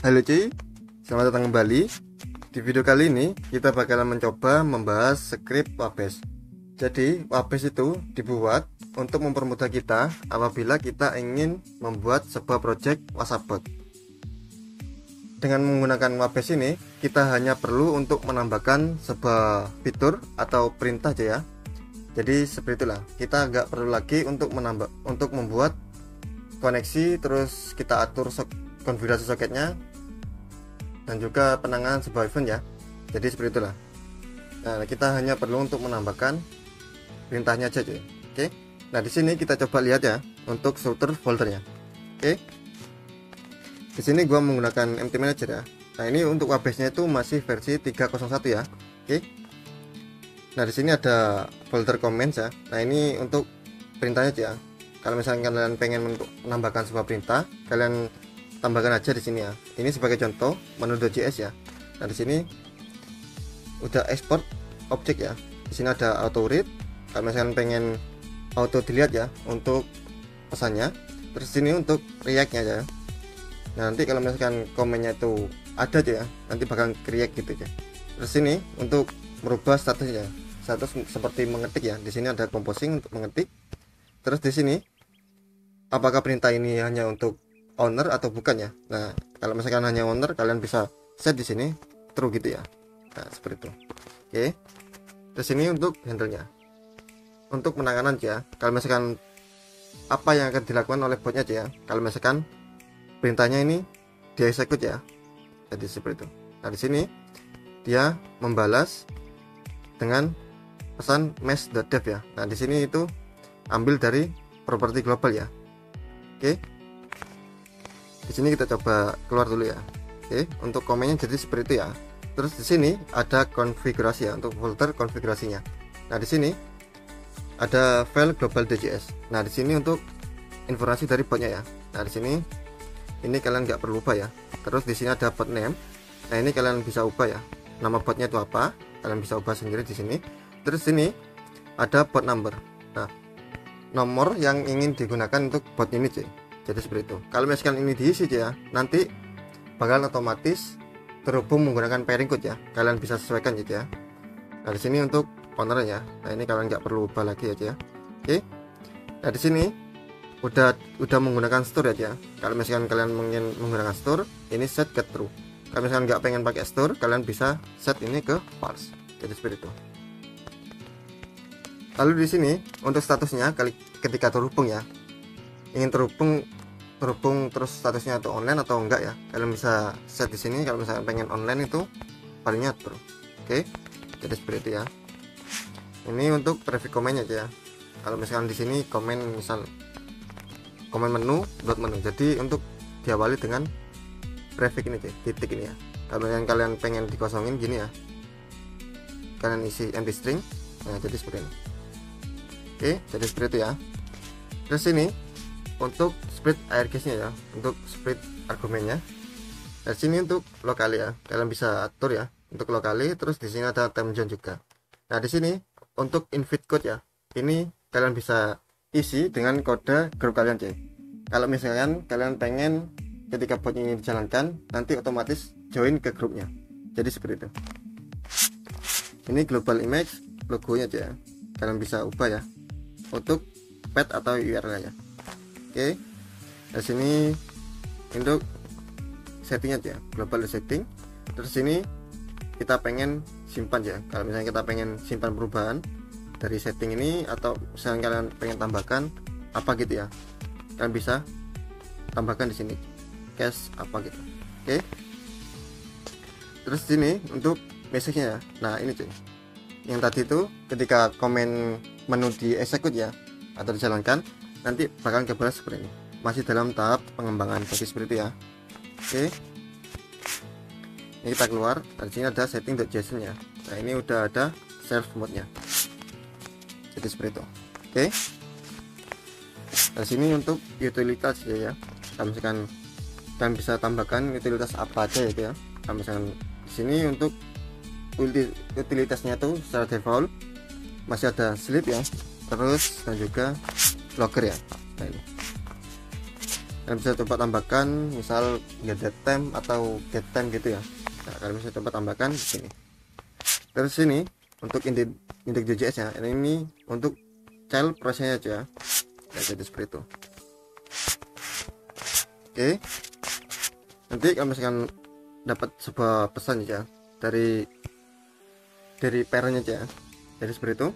Halo cuy, selamat datang kembali. Di video kali ini kita bakalan mencoba membahas script Wabes. Jadi Wabes itu dibuat untuk mempermudah kita apabila kita ingin membuat sebuah project WhatsApp bot. Dengan menggunakan Wabes ini kita hanya perlu untuk menambahkan sebuah fitur atau perintah aja ya. Jadi seperti itulah, kita nggak perlu lagi untuk membuat koneksi, terus kita atur konfigurasi soketnya dan juga penanganan sebuah event ya. Jadi seperti itulah. Nah, kita hanya perlu untuk menambahkan perintahnya aja cuy. Oke. Nah, di sini kita coba lihat ya untuk struktur foldernya. Oke. Di sini gua menggunakan MT Manager ya. Nah, ini untuk Wabesnya itu masih versi 3.01 ya. Oke. Nah, di sini ada folder comments ya. Nah, ini untuk perintahnya aja ya. Kalau misalnya kalian pengen untuk menambahkan sebuah perintah, kalian tambahkan aja di sini ya. Ini sebagai contoh menu.js ya. Nah, di sini udah export objek ya. Di sini ada auto read. Kalau misalkan pengen auto delete ya untuk pesannya. Terus sini untuk react-nya ya. Nah, nanti kalau misalkan komennya itu ada aja ya, nanti bakal react gitu ya. Terus sini untuk merubah statusnya. Status seperti mengetik ya. Di sini ada composing untuk mengetik. Terus di sini apakah perintah ini hanya untuk owner atau bukan ya. Nah, kalau misalkan hanya owner, kalian bisa set di sini true gitu ya. Nah, seperti itu. Oke. Terus ini untuk handle-nya. Untuk penanganan ya. Kalau misalkan apa yang akan dilakukan oleh botnya aja ya. Kalau misalkan perintahnya ini dia execute ya. Jadi seperti itu. Nah, di sini dia membalas dengan pesan mesh.dev ya. Nah, di sini itu ambil dari properti global ya. Oke. Di sini kita coba keluar dulu ya. Oke, untuk komennya jadi seperti itu ya. Terus di sini ada konfigurasi ya, untuk folder konfigurasinya. Nah, di sini ada file global.js. Nah, di sini untuk informasi dari botnya ya. Nah, di sini ini kalian nggak perlu ubah ya. Terus di sini ada bot name. Nah, ini kalian bisa ubah ya. Nama botnya itu apa? Kalian bisa ubah sendiri di sini. Terus sini ada bot number. Nah, nomor yang ingin digunakan untuk bot ini cuy. Jadi seperti itu. Kalau misalkan ini diisi ya, nanti bakal otomatis terhubung menggunakan pairing code ya. Kalian bisa sesuaikan gitu ya. Nah, di sini untuk owner ya. Nah, ini kalian nggak perlu ubah lagi aja ya. Oke. Nah, di sini udah menggunakan store ya. Kalau misalkan kalian ingin menggunakan store, ini set get true. Kalau misalkan nggak pengen pakai store, kalian bisa set ini ke false. Jadi seperti itu. Lalu di sini untuk statusnya ketika terhubung ya. Ingin terhubung terus statusnya atau online atau enggak ya, kalian bisa set di sini. Kalau misalnya pengen online itu palingnya true. Oke, jadi seperti itu ya. Ini untuk prefix komennya aja ya. Kalau misalkan di sini komen, misal komen menu dot menu, jadi untuk diawali dengan prefix ini aja, titik ini ya. Kalau kalian pengen dikosongin gini ya, kalian isi empty string. Nah, jadi seperti ini. Oke, jadi seperti itu ya. Terus ini untuk split argsnya ya, untuk split argumennya. Nah, sini untuk lokali ya, kalian bisa atur ya untuk lokali. Terus di sini ada time zone juga. Nah, di sini untuk invite code ya, ini kalian bisa isi dengan kode grup kalian cuy. Kalau misalkan kalian pengen ketika bot ini dijalankan nanti otomatis join ke grupnya, jadi seperti itu. Ini global image logonya aja ya, kalian bisa ubah ya untuk path atau URL ya. Oke, di sini untuk settingnya aja, global setting. Terus sini kita pengen simpan ya. Kalau misalnya kita pengen simpan perubahan dari setting ini, atau misalnya kalian pengen tambahkan apa gitu ya, kalian bisa tambahkan di sini cache apa gitu. Oke. Terus sini untuk message-nya ya. Nah, ini cuy. Yang tadi itu ketika komen menu di execute ya atau dijalankan, nanti bakal kebalas seperti ini. Masih dalam tahap pengembangan, jadi seperti itu ya. Oke. Ini kita keluar. Di sini ada setting.json ya. Nah, ini udah ada self mode-nya. Jadi seperti itu. Oke. Nah, sini untuk utilitas ya. Kalau misalkan kalian bisa tambahkan utilitas apa aja ya. Kalau misalkan di sini untuk utilitasnya tuh secara default masih ada sleep ya, terus dan juga logger ya. Nah, ini. kalian bisa coba tambahkan misal get time atau get time gitu ya. Nah, kalian bisa coba tambahkan di sini. Terus sini untuk index.js ya, ini untuk child prosesnya aja ya, jadi seperti itu. Oke, nanti kalau misalkan dapat sebuah pesan ya dari parentnya aja, jadi seperti itu.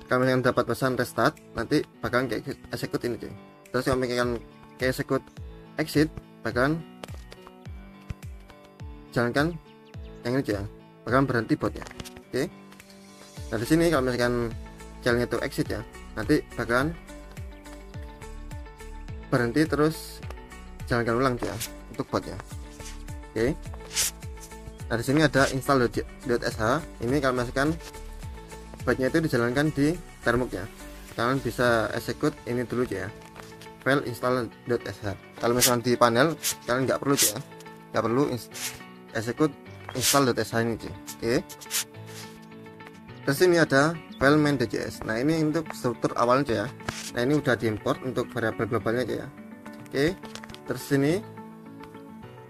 Kalau misalkan dapat pesan restart, nanti bakalan kayak execute ini cuy. Terus kalau misalkan kayak execute exit, bakalan jalankan yang ini cuy ya, bakalan berhenti botnya. Oke, nah di sini kalau misalkan jalannya itu exit ya, nanti bakalan berhenti terus jalankan ulang ya untuk botnya. Oke, nah di sini ada install.sh. Ini kalau misalkan botnya itu dijalankan di termux ya, kalian bisa execute ini dulu ya, file install.sh. Kalau misalkan di panel kalian nggak perlu ya, nggak perlu execute install.sh ini cuy. Oke, terus ini ada file main.js. Nah ini untuk struktur awalnya ya. Nah ini udah diimport untuk variabel globalnya aja ya. Oke, terus ini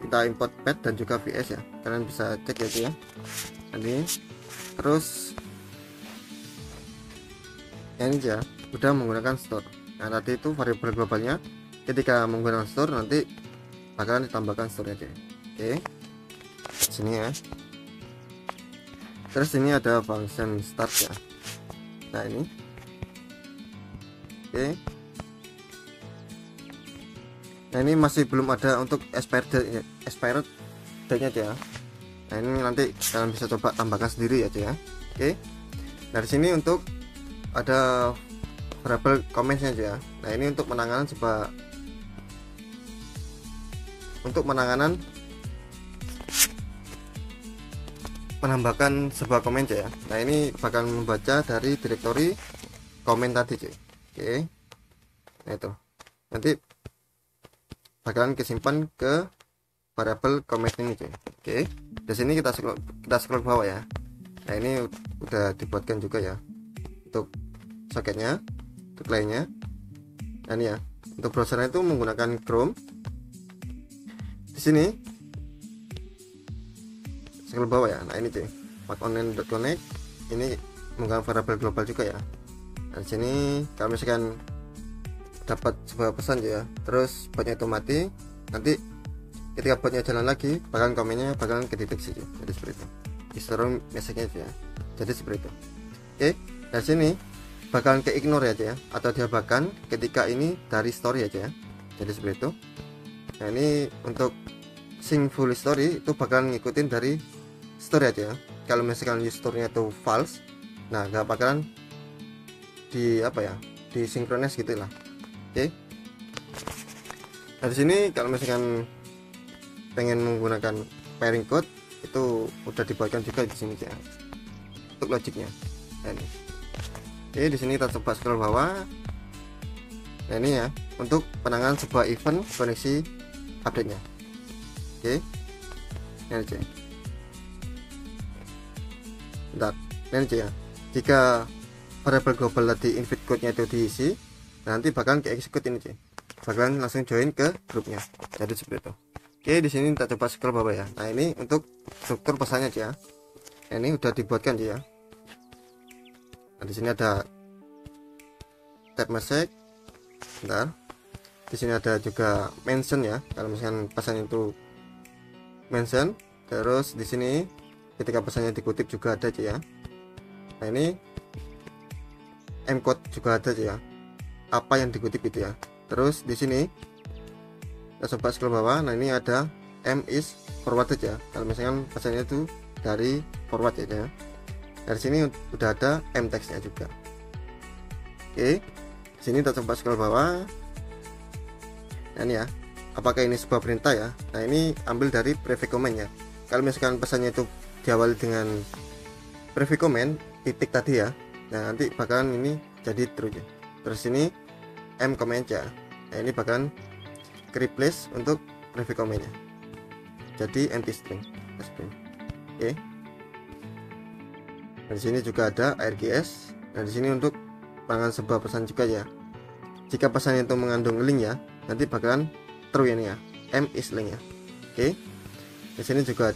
kita import pet dan juga vs ya, kalian bisa cek ya. Ini terus ini ya udah menggunakan store. Nah tadi itu variabel globalnya, ketika menggunakan store nanti bakalan ditambahkan store aja. Oke, sini ya. Terus ini ada function start ya. Nah ini oke. Nah ini masih belum ada untuk expired date-nya ya. Nah ini nanti kalian bisa coba tambahkan sendiri aja ya. Oke, dari sini untuk ada variabel comments-nya aja ya. Nah ini untuk menambahkan sebuah komen ya. Nah ini bakal membaca dari direktori komen tadi cuy. Oke, nah itu nanti bakalan kesimpan ke variabel comment ini cuy. Oke, di sini kita scroll bawah ya. Nah ini udah dibuatkan juga ya untuk soketnya, untuk lainnya. Nah ini ya, untuk browsernya itu menggunakan Chrome. Di sini scroll bawah ya. Nah ini cuy, pakonline.connect ini menggunakan variabel global juga ya. Nah di sini kalau misalkan dapat sebuah pesan ya, terus botnya itu mati, nanti ketika botnya jalan lagi bakalan komennya bakalan kedeteksi ya. Jadi seperti itu, history message-nya ya. Jadi seperti itu. Oke, dari sini bakalan ke ignore aja ya, atau diabaikan ketika ini dari story aja ya. Jadi seperti itu. Nah ini untuk sync full story itu bakalan ngikutin dari story aja ya. Kalau misalkan story-nya itu false, nah nggak bakalan disinkronis gitu lah. Oke, nah di sini kalau misalkan pengen menggunakan pairing code itu udah dibuatkan juga di sini ya untuk logiknya. Nah ini. Oke, di sini kita coba scroll bawah. Nah ini ya untuk penanganan sebuah event koneksi update nya. Oke, ini aja. Bentar, ini aja ya. Jika variabel global tadi invite code nya itu diisi, nanti bakalan ke execute ini cuy, bakalan langsung join ke grupnya. Jadi seperti itu. Oke, di sini kita coba scroll bawah ya. Nah ini untuk struktur pesannya aja. Nah, ini udah dibuatkan ya. Nah di sini ada tab message. Bentar, di sini ada juga mention ya, kalau misalkan pesan itu mention. Terus di sini ketika pesannya dikutip juga ada aja ya. Nah ini mcode juga ada aja ya, apa yang dikutip itu ya. Terus di sini kita coba scroll bawah. Nah ini ada m is forwarded ya, kalau misalkan pesannya itu dari forward ya. Dari sini udah ada m text-nya juga. Oke, sini kita coba scroll bawah. Nah ini ya, apakah ini sebuah perintah ya. Nah ini ambil dari prefix comment ya. Kalau misalkan pesannya itu diawali dengan prefix comment titik tadi ya, nah nanti bakalan ini jadi true ya. Terus ini m comment ya. Nah ini bakalan replace untuk prefix commentnya, jadi empty string. Oke, nah di sini juga ada args. Nah di sini untuk penanganan sebuah pesan juga ya. jika pesan itu mengandung link ya, nanti bakalan true ini ya, M is link ya. Oke, di sini juga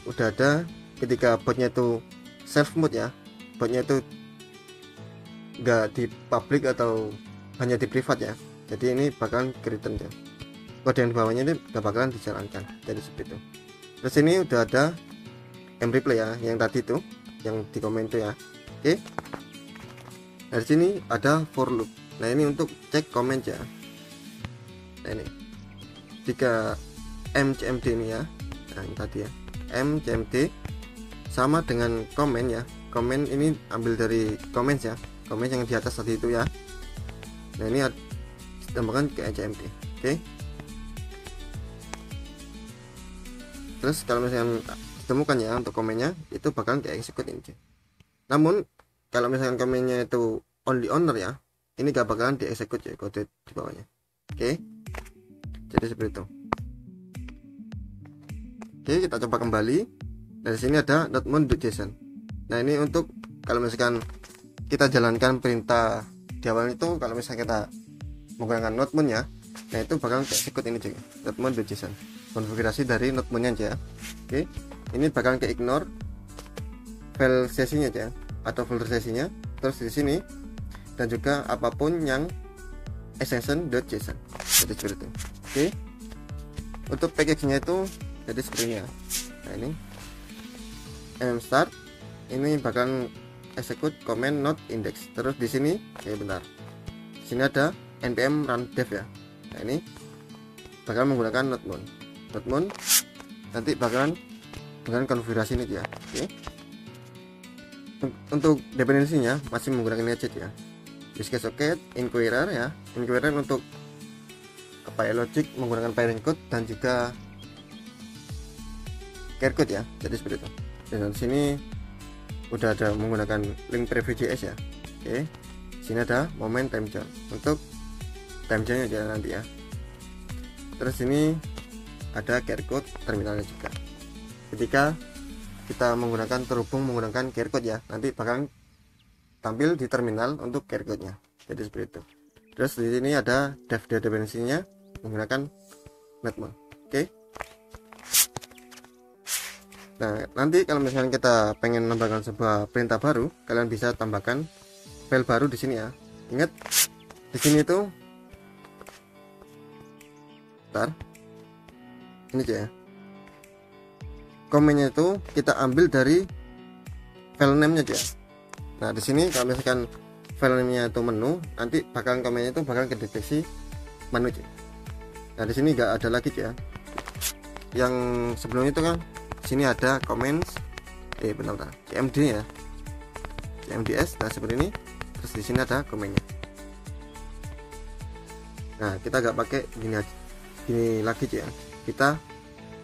udah ada ketika botnya itu self mode ya, botnya itu enggak di public atau hanya di privat ya, jadi ini bakalan return ya, kode yang di bawahnya ini gak bakalan dijalankan, jadi seperti itu. Terus ini udah ada mReply ya, yang tadi itu yang di komen itu ya. Oke, dari sini ada for loop. Nah ini untuk cek komen ya. Nah ini jika mcmd ini ya, nah ini tadi ya, mcmd sama dengan komen ya, komen ini ambil dari komen ya, komen yang di atas tadi itu ya. Nah ini ditambahkan ke mcmd. Oke, terus kalau misalnya ditemukan ya untuk komennya, itu bakalan kayak execute ini. Namun kalau misalkan komennya itu only owner ya, ini gak bakalan di execute ya kode di bawahnya. Oke, jadi seperti itu. Oke, kita coba kembali. Dari sini ada notmon.json. Nah ini untuk kalau misalkan kita jalankan perintah di awal itu, kalau misalkan kita menggunakan notmon ya, nah itu bakalan di execute ini juga, notmon.json, konfigurasi dari notmonnya aja. Oke, ini bakalan ke ignore file sesinya aja atau folder sesinya, terus di sini dan juga apapun yang extension.json, jadi seperti itu. Oke, untuk package-nya itu jadi seperti ini ya. Nah ini start, ini bakalan execute command not index. Terus di sini bentar, di sini ada npm run dev ya. Nah ini bakal menggunakan notmon nanti bakalan dengan konfigurasi ini ya. Oke, untuk dependensinya masih menggunakan gadget ya, use case socket, inquirer ya, inquirer untuk apa ya, logic menggunakan parent code dan juga care code ya, jadi seperti itu. Dan di sini udah ada menggunakan link preview.js ya. Oke, sini ada moment time zone untuk time zone nya nanti ya. Terus ini ada care code terminalnya juga. Ketika kita menggunakan terhubung menggunakan care code ya, nanti bakal tampil di terminal untuk care code nya, jadi seperti itu. Terus di sini ada dev dependensinya menggunakan notmon. Oke, nah nanti kalau misalnya kita pengen menambahkan sebuah perintah baru, kalian bisa tambahkan file baru di sini ya. Ingat di sini tuh ini aja ya, komennya itu kita ambil dari file name-nya aja. Nah di sini kalau misalkan file name-nya itu menu, nanti bakalan komennya itu bakal kedeteksi menu aja. Nah di sini nggak ada lagi ya, yang sebelumnya itu kan sini ada comments bentar, cmd ya, cmds. Nah seperti ini, terus di sini ada komennya. Nah kita nggak pakai gini lagi ya, kita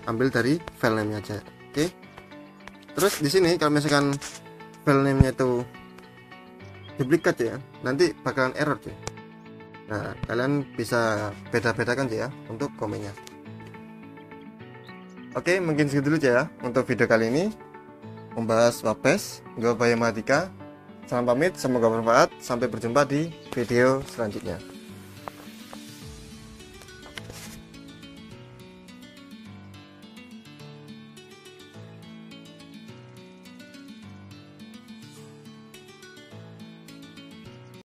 ambil dari file name-nya aja. Oke, terus di sini kalau misalkan file name-nya itu duplikat ya, nanti bakalan error ya. Nah kalian bisa beda-bedakan ya untuk komennya. Oke, mungkin segitu dulu ya untuk video kali ini membahas Wapes. Gue Bayu Mahardika, salam pamit, semoga bermanfaat. Sampai berjumpa di video selanjutnya.